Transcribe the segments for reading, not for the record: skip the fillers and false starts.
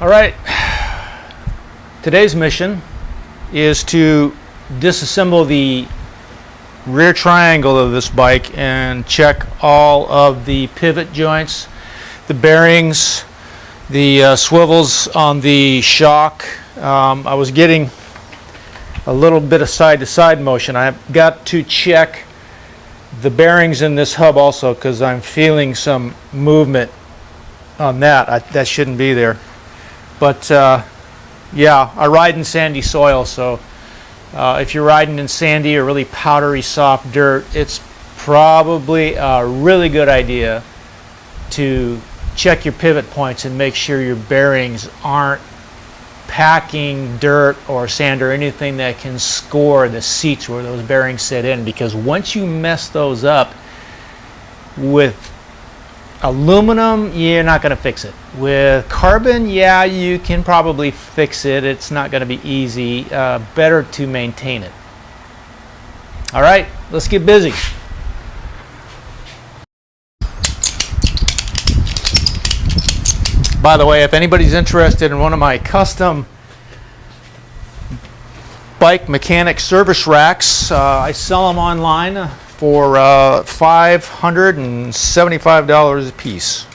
All right, today's mission is to disassemble the rear triangle of this bike and check all of the pivot joints, the bearings, the swivels on the shock. I was getting a little bit of side-to-side motion. I've got to check the bearings in this hub also because I'm feeling some movement on that. That shouldn't be there. But yeah, I ride in sandy soil, so if you're riding in sandy or really powdery soft dirt, it's probably a really good idea to check your pivot points and make sure your bearings aren't packing dirt or sand or anything that can score the seats where those bearings sit in, because once you mess those up with aluminum, you're not going to fix it. With carbon, yeah, you can probably fix it. It's not going to be easy. Better to maintain it. All right, let's get busy. By the way, if anybody's interested in one of my custom bike mechanic service racks, I sell them online for $575 a piece.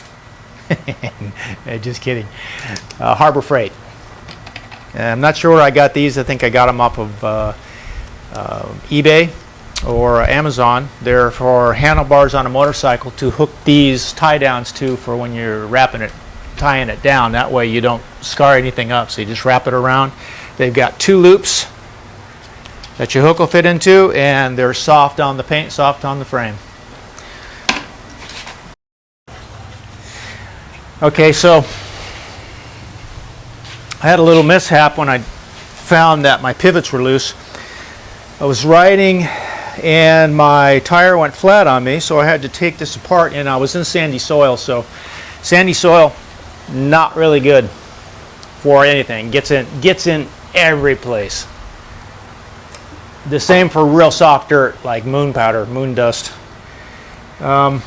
Just kidding. Harbor Freight. I'm not sure where I got these. I think I got them off of eBay or Amazon. They're for handlebars on a motorcycle to hook these tie downs to for when you're tying it down. That way you don't scar anything up. So you just wrap it around. They've got two loops that your hook will fit into, and they're soft on the paint, soft on the frame. Okay, so I had a little mishap when I found that my pivots were loose. I was riding and my tire went flat on me, so I had to take this apart, and I was in sandy soil, so sandy soil, not really good for anything. Gets in every place. The same for real soft dirt like moon powder, moon dust. Can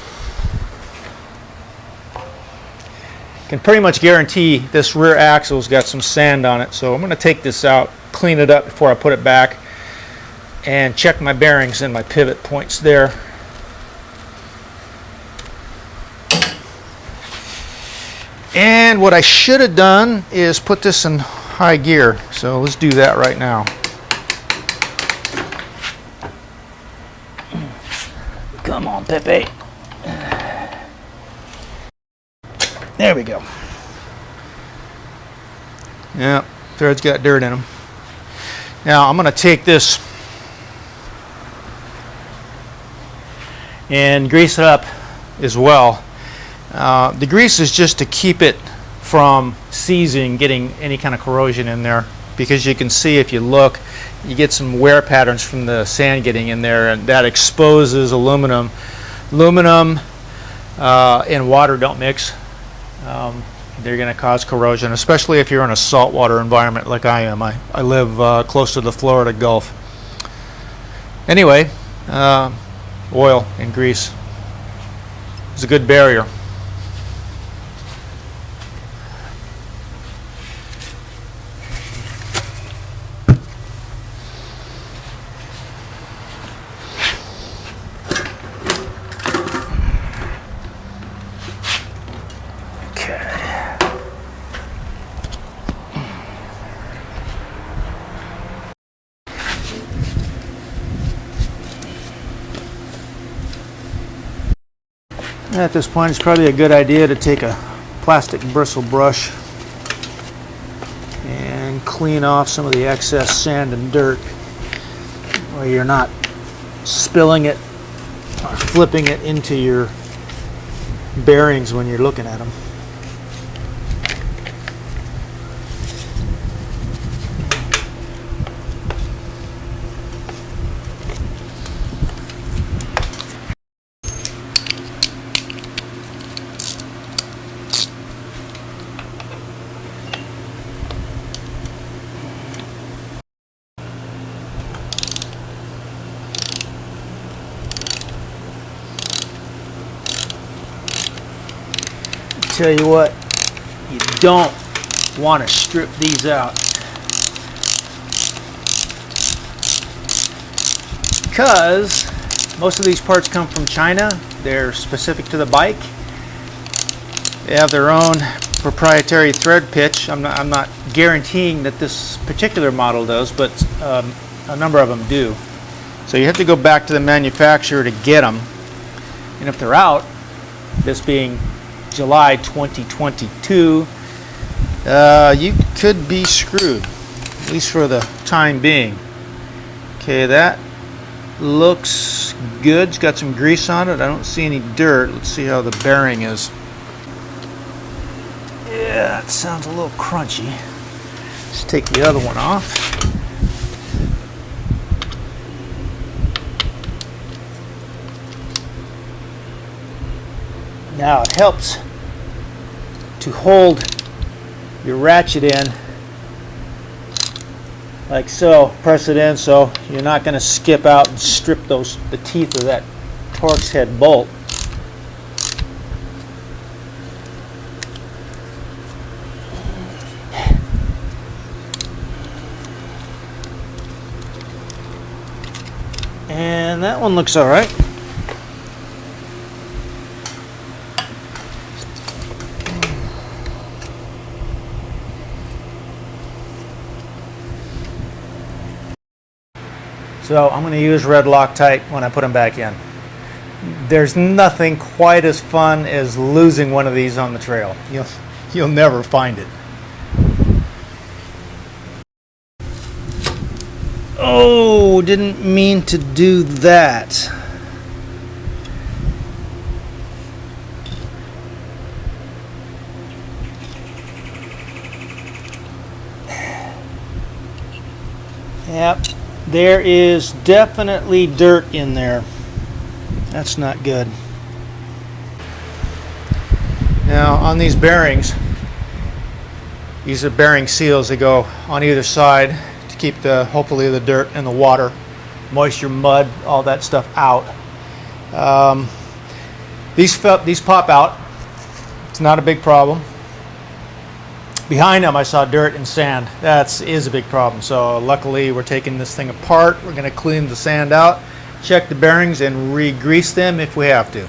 pretty much guarantee this rear axle's got some sand on it, so I'm going to take this out, clean it up before I put it back, and check my bearings and my pivot points there. And what I should have done is put this in high gear, so let's do that right now. Come on, Pepe. There we go. Yeah, thread's got dirt in them. Now I'm going to take this and grease it up as well. The grease is just to keep it from seizing, getting any kind of corrosion in there, because you can see if you look, you get some wear patterns from the sand getting in there, and that exposes aluminum. Aluminum and water don't mix. They're going to cause corrosion, especially if you're in a saltwater environment like I am. I live close to the Florida Gulf. Anyway, oil and grease is a good barrier. At this point, it's probably a good idea to take a plastic bristle brush and clean off some of the excess sand and dirt where you're not spilling it or flipping it into your bearings when you're looking at them. Tell you what, you don't want to strip these out, because most of these parts come from China. They're specific to the bike. They have their own proprietary thread pitch. I'm not guaranteeing that this particular model does, but a number of them do. So you have to go back to the manufacturer to get them. And if they're out, this being July 2022, you could be screwed, at least for the time being. Okay, that looks good. It's got some grease on it. I don't see any dirt. Let's see how the bearing is. Yeah, it sounds a little crunchy. Let's take the other one off. Now it helps to hold your ratchet in like so. Press it in so you're not going to skip out and strip the teeth of that Torx head bolt. And that one looks all right. So I'm going to use red Loctite when I put them back in. There's nothing quite as fun as losing one of these on the trail. You'll never find it. Oh, didn't mean to do that. Yep, there is definitely dirt in there. That's not good. Now on these bearings, these are bearing seals that go on either side to keep hopefully the dirt and the water, moisture, mud, all that stuff out. These pop out. It's not a big problem. Behind them I saw dirt and sand. That is a big problem. So luckily we're taking this thing apart. We're going to clean the sand out, check the bearings, and re-grease them if we have to.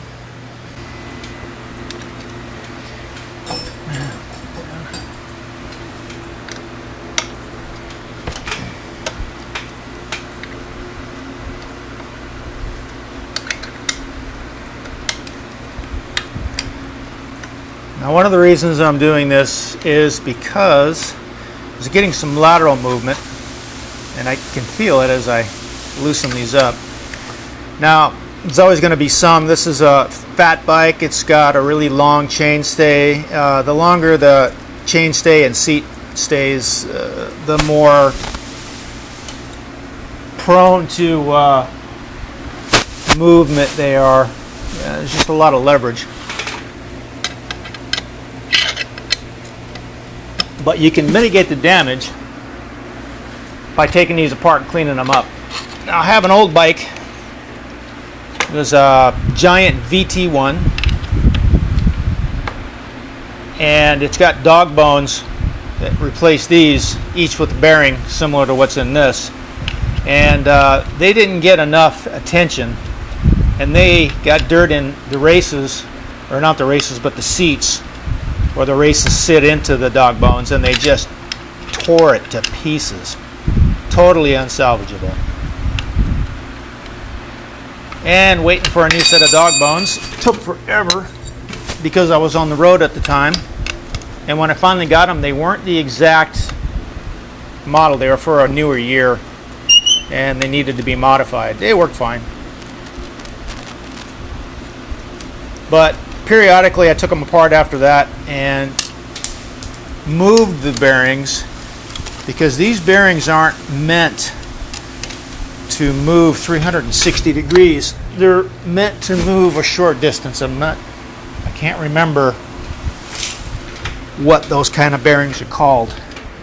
Now one of the reasons I'm doing this is because I was getting some lateral movement, and I can feel it as I loosen these up. Now there's always going to be some. This is a fat bike. It's got a really long chainstay. The longer the chainstay and seat stays, the more prone to movement they are. There's just a lot of leverage. But you can mitigate the damage by taking these apart and cleaning them up. Now I have an old bike. It was a Giant VT1, and it's got dog bones that replace these, each with a bearing similar to what's in this. And they didn't get enough attention, and they got dirt in the races, or not the races, but the seats where the races sit into the dog bones, and they just tore it to pieces. Totally unsalvageable. And waiting for a new set of dog bones took forever because I was on the road at the time. And when I finally got them, they weren't the exact model. They were for a newer year, and they needed to be modified. They worked fine. But periodically I took them apart after that and moved the bearings, because these bearings aren't meant to move 360 degrees. They're meant to move a short distance. I can't remember what those kind of bearings are called,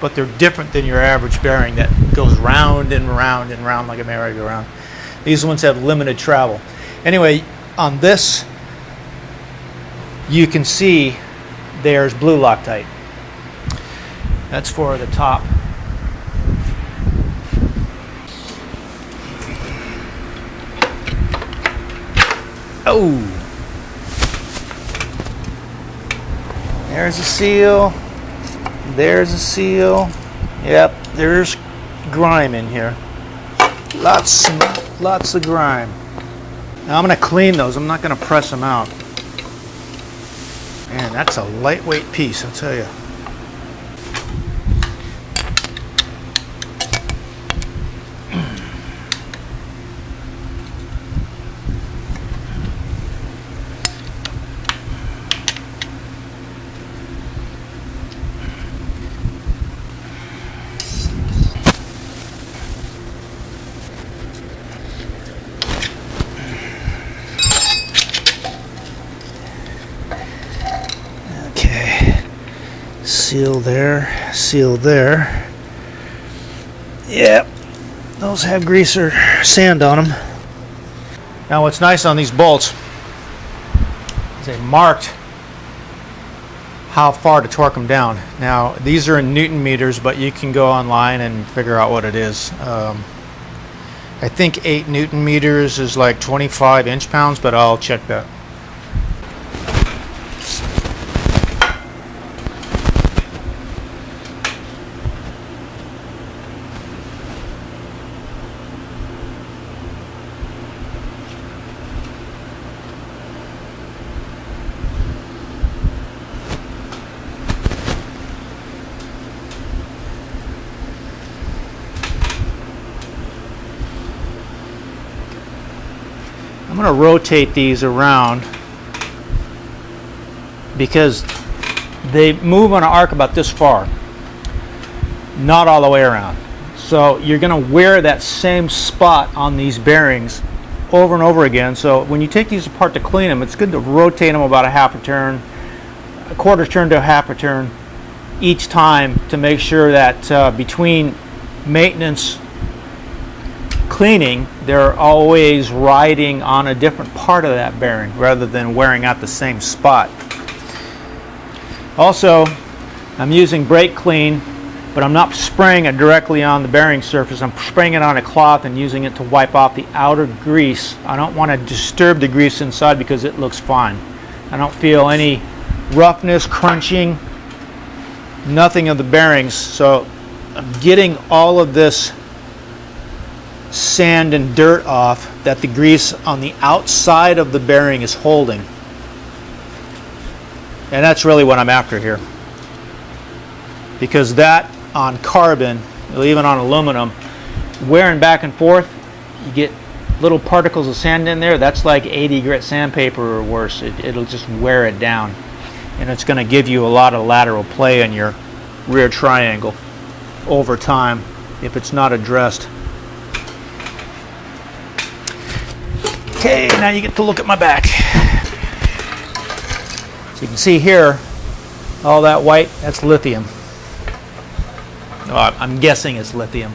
but they're different than your average bearing that goes round and round and round like a merry-go-round. These ones have limited travel. Anyway, on this you can see there's blue Loctite. That's for the top. Oh! There's a seal. There's a seal. Yep, there's grime in here. Lots of grime. Now I'm going to clean those. I'm not going to press them out. Man, that's a lightweight piece, I'll tell you. Seal there, seal there. Yep, those have grease or sand on them. Now what's nice on these bolts is they marked how far to torque them down. Now these are in Newton meters, but you can go online and figure out what it is. I think 8 Newton meters is like 25 inch-pounds, but I'll check that. I'm going to rotate these around because they move on an arc about this far, not all the way around. So you're going to wear that same spot on these bearings over and over again. So when you take these apart to clean them, it's good to rotate them about a half a turn, a quarter turn to a half a turn each time to make sure that between maintenance cleaning, they're always riding on a different part of that bearing rather than wearing out the same spot. Also, I'm using brake clean, but I'm not spraying it directly on the bearing surface. I'm spraying it on a cloth and using it to wipe off the outer grease. I don't want to disturb the grease inside because it looks fine. I don't feel any roughness, crunching, nothing of the bearings. So I'm getting all of this sand and dirt off that the grease on the outside of the bearing is holding. And that's really what I'm after here. Because that on carbon, or even on aluminum, wearing back and forth, you get little particles of sand in there. That's like 80 grit sandpaper or worse. It'll just wear it down. And it's going to give you a lot of lateral play in your rear triangle over time if it's not addressed. Okay, now you get to look at my back. So you can see here, all that white, that's lithium. Oh, I'm guessing it's lithium.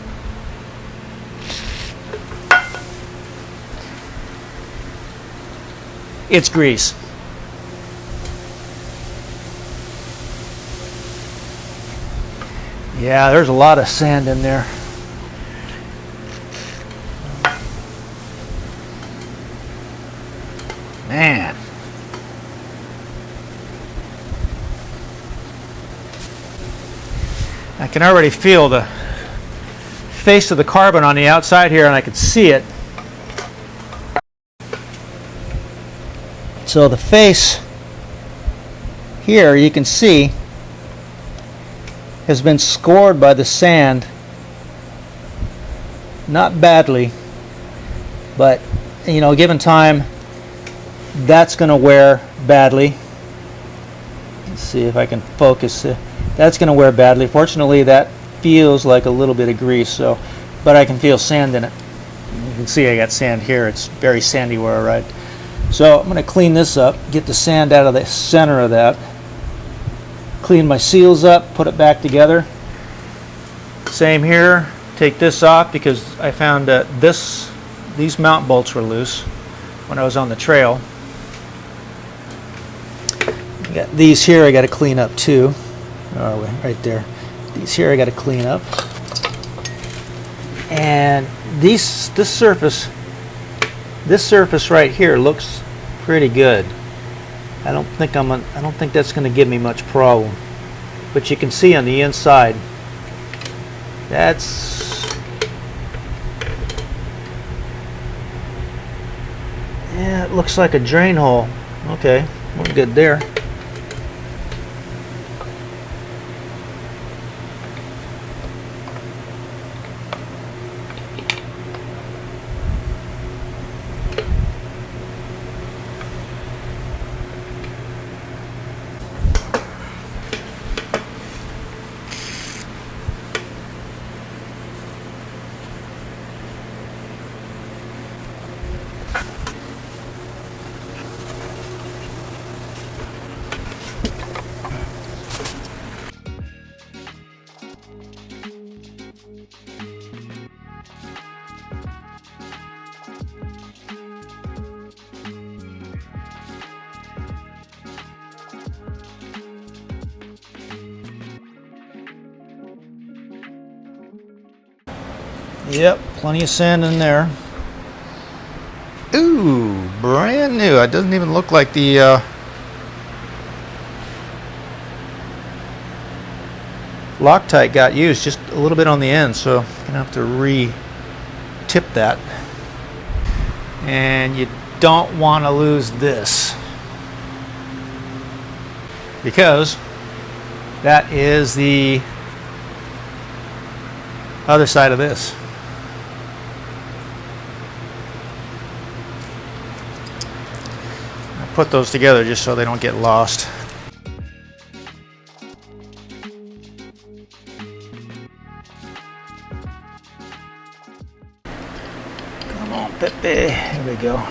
It's grease. Yeah, there's a lot of sand in there. Man. I can already feel the face of the carbon on the outside here, and I can see it. So the face here, you can see, has been scored by the sand. Not badly, but you know, given time, that's going to wear badly. Let's see if I can focus it. That's going to wear badly. Fortunately, that feels like a little bit of grease, so, but I can feel sand in it. You can see I got sand here. It's very sandy where I ride. So I'm going to clean this up, get the sand out of the center of that, clean my seals up, put it back together. Same here. Take this off because I found that these mount bolts were loose when I was on the trail. Got these here I got to clean up too. Where are we? Right there. These here I got to clean up. And this surface right here looks pretty good. I don't think that's going to give me much problem. But you can see on the inside, yeah, it looks like a drain hole. Okay, we're good there. Yep, plenty of sand in there. Ooh, brand new. It doesn't even look like the Loctite got used, just a little bit on the end, so I'm gonna have to re-tip that. And you don't want to lose this, because that is the other side of this. I put those together just so they don't get lost. Come on, Pepe. Here we go.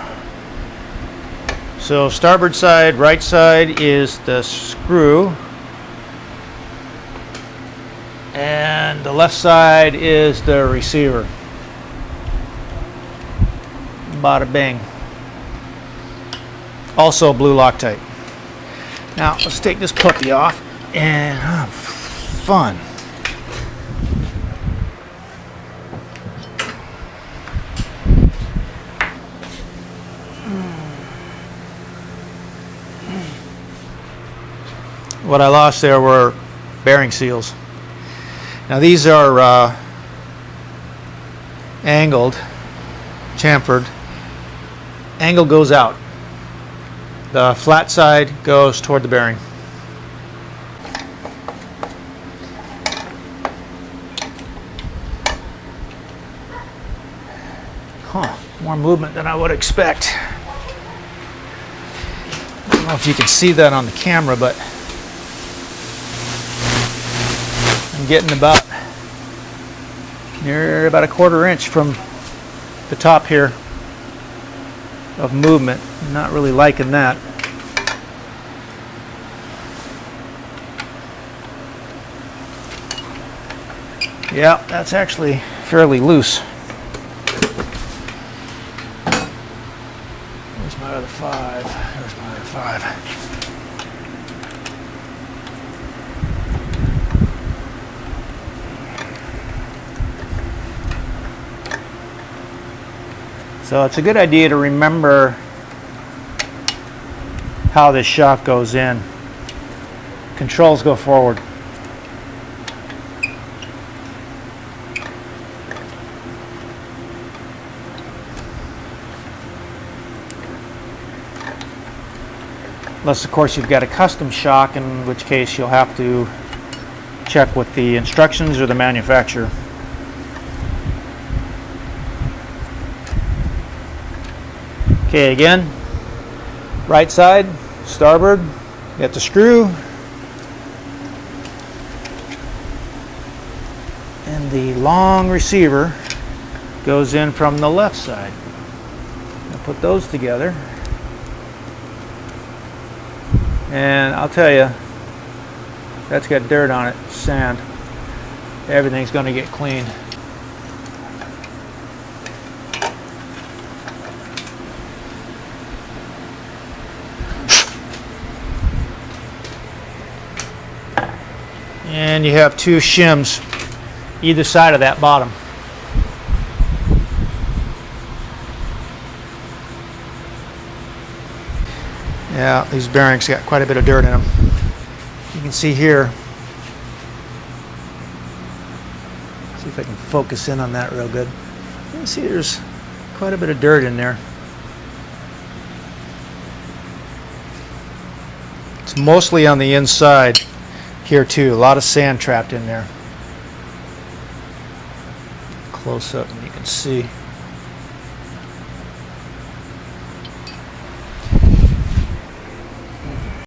So starboard side, right side is the screw, and the left side is the receiver. Bada bing. Also blue Loctite. Now let's take this puppy off and have fun. What I lost there were bearing seals. Now these are angled, chamfered. Angle goes out. The flat side goes toward the bearing. Huh, more movement than I would expect. I don't know if you can see that on the camera, but I'm getting about a 1/4 inch from the top here of movement. I'm not really liking that. Yeah, that's actually fairly loose. Where's my other 5? There's my other 5. So it's a good idea to remember how this shock goes in. Controls go forward. Unless, of course, you've got a custom shock, in which case you'll have to check with the instructions or the manufacturer. Okay, again, right side, starboard, got the screw, and the long receiver goes in from the left side. I'll put those together, and I'll tell you, that's got dirt on it, sand. Everything's going to get cleaned. and you have two shims either side of that bottom. Yeah, these bearings got quite a bit of dirt in them. You can see here. See if I can focus in on that real good. You can see there's quite a bit of dirt in there. It's mostly on the inside here too. A lot of sand trapped in there. Close up and you can see.